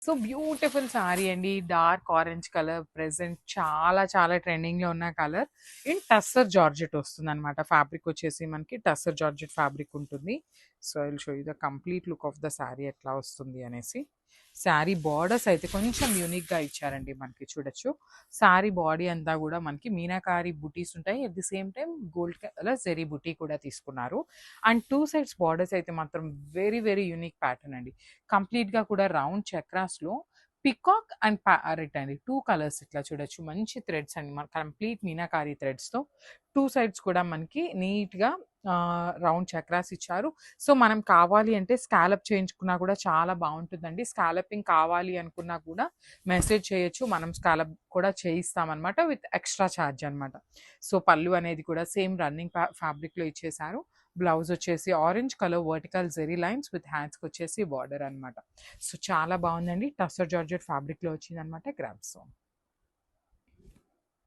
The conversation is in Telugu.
సో బ్యూటిఫుల్ సారీ అండి. డార్క్ ఆరెంజ్ కలర్ ప్రెజెంట్ చాలా చాలా ట్రెండింగ్‌లో ఉన్న కలర్. ఇన్ టస్సర్ జార్జెట్ వస్తుందనమాట. ఫ్యాబ్రిక్ వచ్చేసి మనకి టస్సర్ జార్జెట్ ఫ్యాబ్రిక్ ఉంటుంది. So I will show you the complete look of the sorry ఎట్లా వస్తుంది అనేసి. శారీ బార్డర్స్ అయితే కొంచెం యూనిక్‌గా ఇచ్చారండి మనకి చూడొచ్చు. శారీ బాడీ అంతా కూడా మనకి మీనాకారి బుటీస్ ఉంటాయి. At the same time gold colour zari బుటీ కూడా తీసుకున్నారు. అండ్ 2 సైడ్స్ బార్డర్స్ అయితే మాత్రం వెరీ వెరీ యూనిక్ ప్యాటర్న్ అండి. కంప్లీట్‌గా కూడా రౌండ్ చక్రాస్‌లో పికాక్ అండ్ ప్యారెట్ అండి. 2 కలర్స్ ఇట్లా చూడొచ్చు. మంచి థ్రెడ్స్ అండి. మన కంప్లీట్ మీనాకారి థ్రెడ్స్‌తో 2 సైడ్స్ కూడా మనకి నీట్‌గా రౌండ్ చక్రాస్ ఇచ్చారు. సో, మనం కావాలి అంటే స్కాలప్ చేయించుకున్నా కూడా చాలా బావుంటుందండి. స్కాలపింగ్ కావాలి అనుకున్నా కూడా మెసేజ్ చేయొచ్చు. మనం స్కాలప్ కూడా చేయిస్తామనమాట. విత్ ఎక్స్‌ట్రా చార్జ్ అనమాట. సో, పళ్ళు అనేది కూడా సేమ్ రన్నింగ్ ఫ్యాబ్రిక్‌లో ఇచ్చేశారు. బ్లౌజ్ వచ్చేసి orange colour vertical zari lines with హ్యాండ్స్‌కి వచ్చేసి బార్డర్ అనమాట. సో, చాలా బావుందండి. టస్సర్ జార్జెట్ ఫ్యాబ్రిక్‌లో వచ్చిందనమాట. గ్రామ్స్.